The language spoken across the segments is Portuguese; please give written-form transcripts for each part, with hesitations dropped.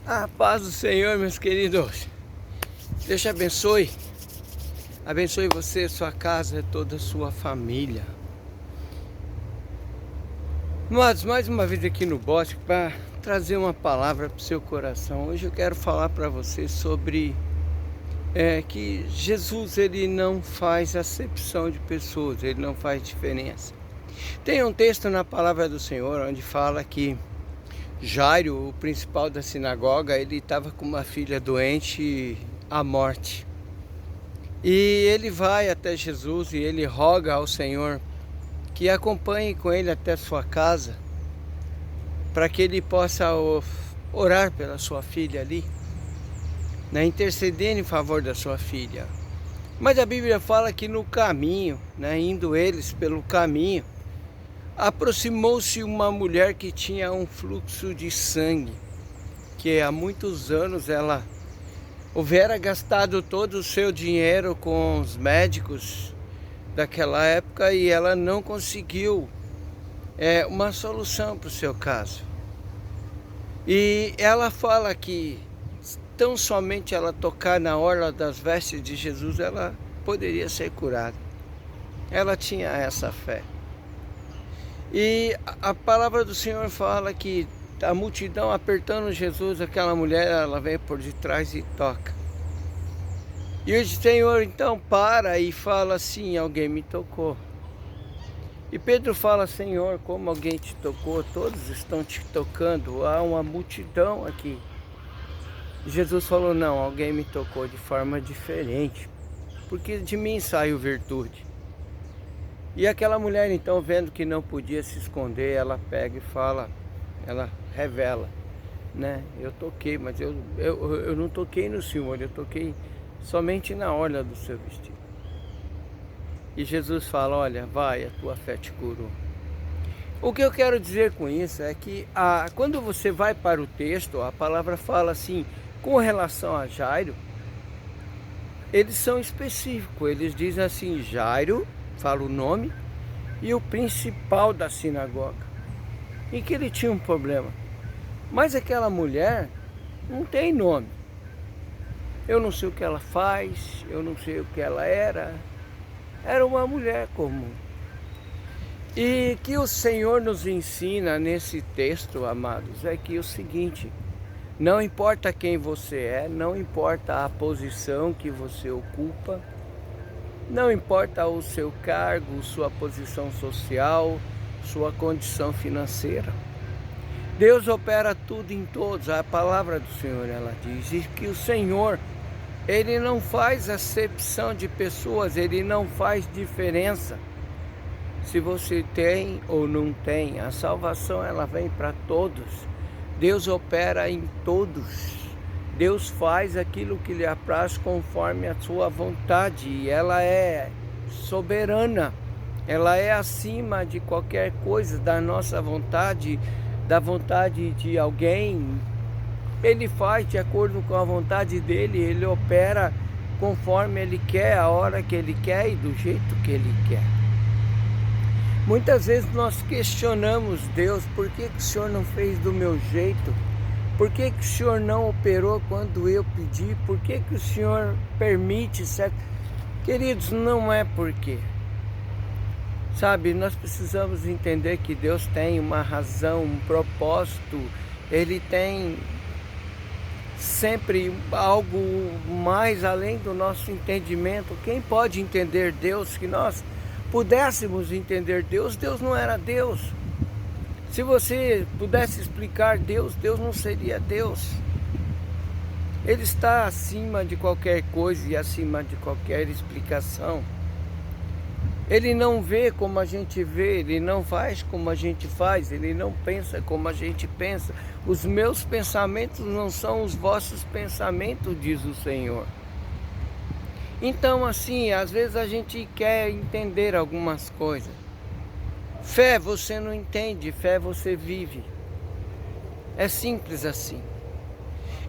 A paz do Senhor, meus queridos. Deus te abençoe. Abençoe você, sua casa e toda a sua família. Mas mais uma vez aqui no Bosque para trazer uma palavra para o seu coração. Hoje eu quero falar para você sobre que Jesus ele não faz acepção de pessoas, ele não faz diferença. Tem um texto na palavra do Senhor onde fala que Jairo, o principal da sinagoga, ele estava com uma filha doente à morte. E ele vai até Jesus e ele roga ao Senhor que acompanhe com ele até sua casa, para que ele possa orar pela sua filha ali, né, interceder em favor da sua filha. Mas a Bíblia fala que no caminho, né, indo eles pelo caminho, aproximou-se uma mulher que tinha um fluxo de sangue, que há muitos anos ela houvera gastado todo o seu dinheiro com os médicos daquela época e ela não conseguiu uma solução para o seu caso. E ela fala que tão somente ela tocar na orla das vestes de Jesus, ela poderia ser curada. Ela tinha essa fé. E a palavra do Senhor fala que a multidão apertando Jesus, aquela mulher, ela vem por detrás e toca. E o Senhor então para e fala assim: alguém me tocou. E Pedro fala: Senhor, como alguém te tocou? Todos estão te tocando, há uma multidão aqui. E Jesus falou: não, alguém me tocou de forma diferente, porque de mim saiu virtude. E aquela mulher então, vendo que não podia se esconder, ela pega e fala, ela revela, né? Eu toquei, mas eu não toquei no Senhor, eu toquei somente na orla do seu vestido. E Jesus fala: olha, vai, a tua fé te curou. O que eu quero dizer com isso é que quando você vai para o texto, a palavra fala assim, com relação a Jairo, eles são específicos, eles dizem assim: Jairo, fala o nome, e o principal da sinagoga, e que ele tinha um problema. Mas aquela mulher não tem nome. Eu não sei o que ela faz, eu não sei o que ela era. Era uma mulher comum. E que o Senhor nos ensina nesse texto, amados, é que o seguinte: não importa quem você é, não importa a posição que você ocupa, não importa o seu cargo, sua posição social, sua condição financeira. Deus opera tudo em todos. A palavra do Senhor, ela diz que o Senhor, ele não faz acepção de pessoas, ele não faz diferença se você tem ou não tem. A salvação, ela vem para todos. Deus opera em todos. Deus faz aquilo que lhe apraz conforme a sua vontade. E ela é soberana. Ela é acima de qualquer coisa, da nossa vontade, da vontade de alguém. Ele faz de acordo com a vontade dele. Ele opera conforme ele quer, a hora que ele quer e do jeito que ele quer. Muitas vezes nós questionamos Deus: por que o Senhor não fez do meu jeito? Por que o Senhor não operou quando eu pedi? Por que o Senhor permite certo? Queridos, não é porque. Sabe, nós precisamos entender que Deus tem uma razão, um propósito. Ele tem sempre algo mais além do nosso entendimento. Quem pode entender Deus? Se nós pudéssemos entender Deus, Deus não era Deus. Se você pudesse explicar Deus, Deus não seria Deus. Ele está acima de qualquer coisa e acima de qualquer explicação. Ele não vê como a gente vê, ele não faz como a gente faz, ele não pensa como a gente pensa. Os meus pensamentos não são os vossos pensamentos, diz o Senhor. Então, assim, às vezes a gente quer entender algumas coisas. Fé você não entende, fé você vive. É simples assim.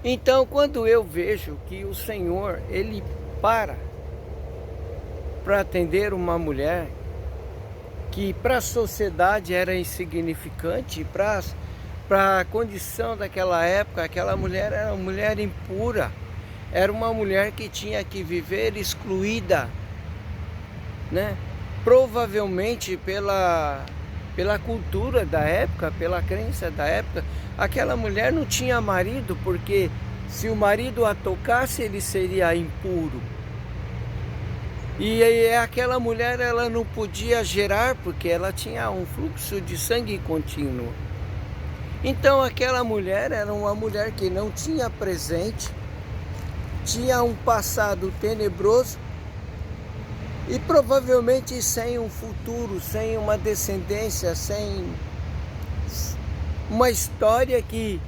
Então, quando eu vejo que o Senhor, ele para atender uma mulher que para a sociedade era insignificante, para para a condição daquela época, aquela mulher era uma mulher impura, era uma mulher que tinha que viver excluída, né? Provavelmente pela cultura da época, pela crença da época, aquela mulher não tinha marido, porque se o marido a tocasse, ele seria impuro. E aquela mulher, ela não podia gerar, porque ela tinha um fluxo de sangue contínuo. Então aquela mulher era uma mulher que não tinha presente, tinha um passado tenebroso e provavelmente sem um futuro, sem uma descendência, sem uma história que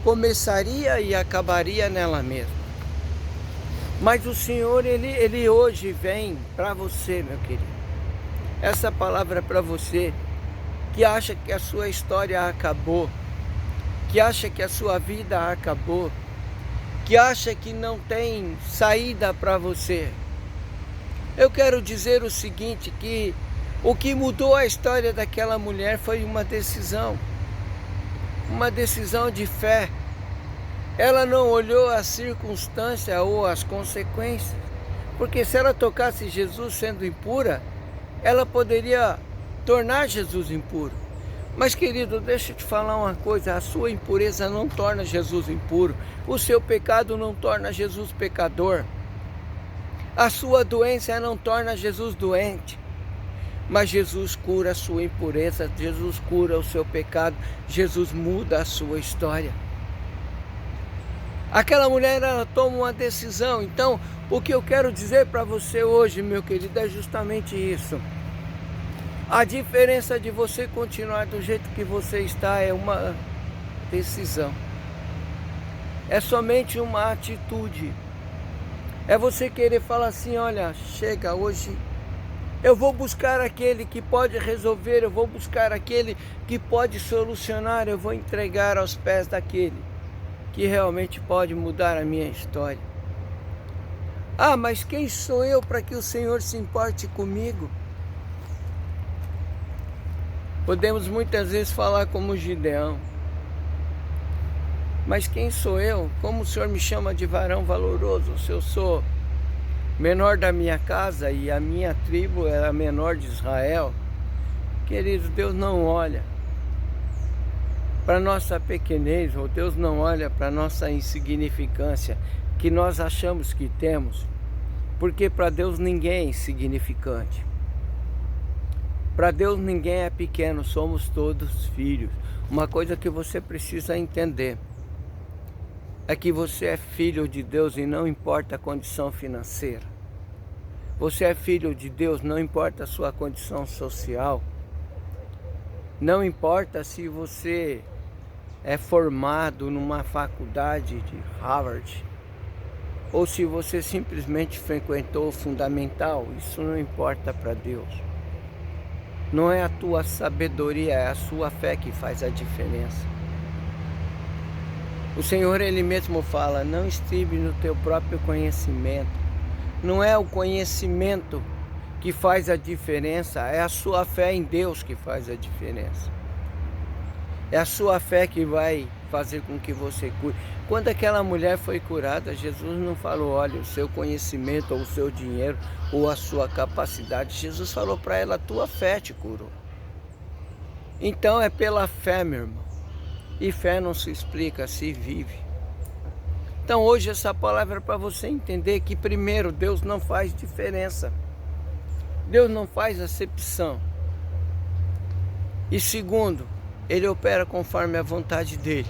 começaria e acabaria nela mesma. Mas o Senhor, ele hoje vem para você, meu querido. Essa palavra é para você que acha que a sua história acabou, que acha que a sua vida acabou, que acha que não tem saída para você. Eu quero dizer o seguinte, que o que mudou a história daquela mulher foi uma decisão de fé. Ela não olhou a circunstância ou as consequências, porque se ela tocasse Jesus sendo impura, ela poderia tornar Jesus impuro. Mas, querido, deixa eu te falar uma coisa, a sua impureza não torna Jesus impuro, o seu pecado não torna Jesus pecador, a sua doença não torna Jesus doente, mas Jesus cura a sua impureza, Jesus cura o seu pecado, Jesus muda a sua história. Aquela mulher, ela toma uma decisão. Então, o que eu quero dizer para você hoje, meu querido, é justamente isso. A diferença de você continuar do jeito que você está é uma decisão. É somente uma atitude. É você querer falar assim, olha, chega, hoje eu vou buscar aquele que pode resolver, eu vou buscar aquele que pode solucionar, eu vou entregar aos pés daquele que realmente pode mudar a minha história. Ah, mas quem sou eu para que o Senhor se importe comigo? Podemos muitas vezes falar como Gideão. Mas quem sou eu? Como o Senhor me chama de varão valoroso? Se eu sou menor da minha casa e a minha tribo é a menor de Israel. Querido, Deus não olha para nossa pequenez, ou Deus não olha para nossa insignificância que nós achamos que temos, porque para Deus ninguém é insignificante. Para Deus ninguém é pequeno, somos todos filhos. Uma coisa que você precisa entender é que você é filho de Deus e não importa a condição financeira. Você é filho de Deus, não importa a sua condição social. Não importa se você é formado numa faculdade de Harvard ou se você simplesmente frequentou o fundamental, isso não importa para Deus. Não é a tua sabedoria, é a sua fé que faz a diferença. O Senhor, Ele mesmo fala, não estribe no teu próprio conhecimento. Não é o conhecimento que faz a diferença, é a sua fé em Deus que faz a diferença. É a sua fé que vai fazer com que você cure. Quando aquela mulher foi curada, Jesus não falou, olha, o seu conhecimento, ou o seu dinheiro, ou a sua capacidade. Jesus falou para ela, a tua fé te curou. Então é pela fé, meu irmão. E fé não se explica, se vive. Então hoje essa palavra é para você entender que primeiro, Deus não faz diferença. Deus não faz acepção. E segundo, Ele opera conforme a vontade dEle.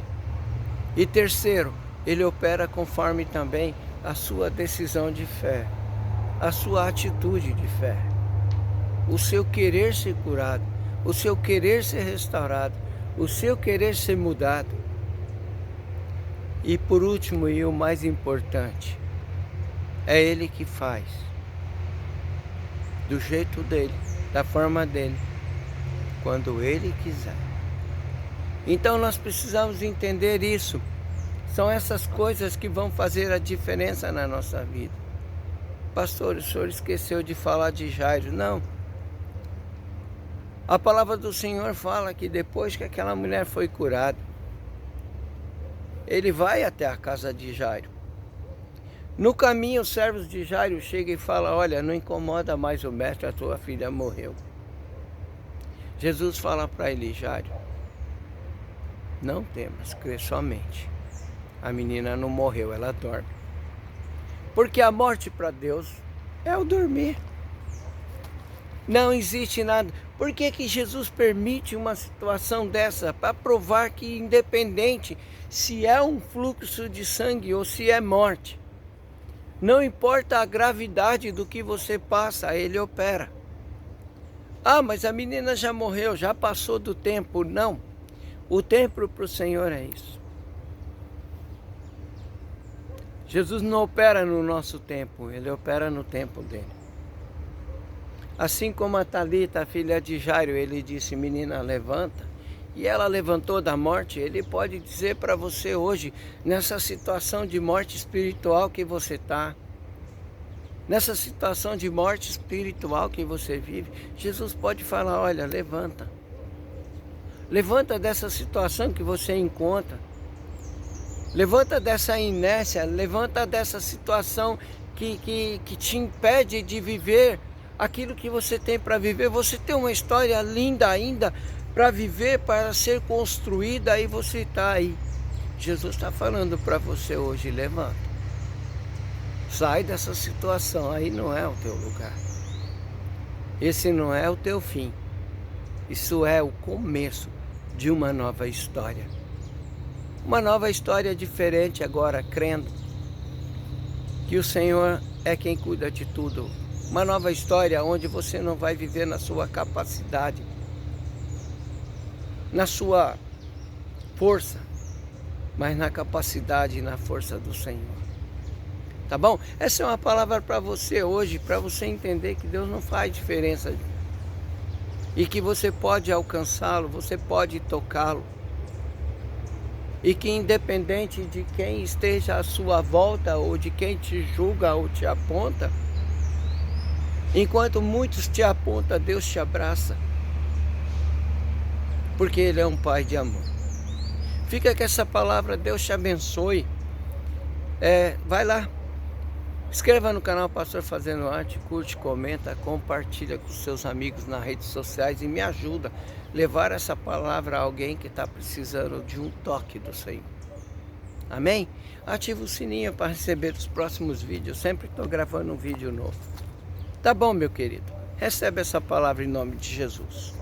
E terceiro, Ele opera conforme também a sua decisão de fé, a sua atitude de fé, o seu querer ser curado, o seu querer ser restaurado, o seu querer ser mudado. E por último, e o mais importante, é Ele que faz, do jeito dEle, da forma dEle, quando Ele quiser. Então nós precisamos entender isso. São essas coisas que vão fazer a diferença na nossa vida. Pastor, o senhor esqueceu de falar de Jairo. Não. A palavra do Senhor fala que depois que aquela mulher foi curada, ele vai até a casa de Jairo. No caminho, os servos de Jairo chegam e falam: olha, não incomoda mais o mestre, a tua filha morreu. Jesus fala para ele: Jairo, não temas, crê somente. A menina não morreu, ela dorme. Porque a morte para Deus é o dormir. Não existe nada. Por que que Jesus permite uma situação dessa? Para provar que, independente se é um fluxo de sangue ou se é morte, não importa a gravidade do que você passa, ele opera. Ah, mas a menina já morreu, já passou do tempo. Não. O tempo para o Senhor é isso. Jesus não opera no nosso tempo, ele opera no tempo dele. Assim como a Talita, a filha de Jairo, ele disse: menina, levanta. E ela levantou da morte. Ele pode dizer para você hoje, nessa situação de morte espiritual que você está, nessa situação de morte espiritual que você vive, Jesus pode falar: olha, levanta. Levanta dessa situação que você encontra. Levanta dessa inércia, levanta dessa situação que te impede de viver aquilo que você tem para viver. Você tem uma história linda ainda para viver, para ser construída, e você está aí. Jesus está falando para você hoje: levanta. Sai dessa situação, aí não é o teu lugar. Esse não é o teu fim. Isso é o começo de uma nova história. Uma nova história diferente agora, crendo que o Senhor é quem cuida de tudo. Uma nova história onde você não vai viver na sua capacidade, na sua força, mas na capacidade e na força do Senhor. Tá bom? Essa é uma palavra para você hoje, para você entender que Deus não faz diferença e que você pode alcançá-lo, você pode tocá-lo. E que independente de quem esteja à sua volta, ou de quem te julga ou te aponta, enquanto muitos te apontam, Deus te abraça. Porque Ele é um Pai de amor. Fica com essa palavra, Deus te abençoe. Vai lá, inscreva no canal Pastor Fazendo Arte, curte, comenta, compartilha com seus amigos nas redes sociais e me ajuda a levar essa palavra a alguém que está precisando de um toque do Senhor. Amém? Ativa o sininho para receber os próximos vídeos. Eu sempre estou gravando um vídeo novo. Tá bom, meu querido? Recebe essa palavra em nome de Jesus.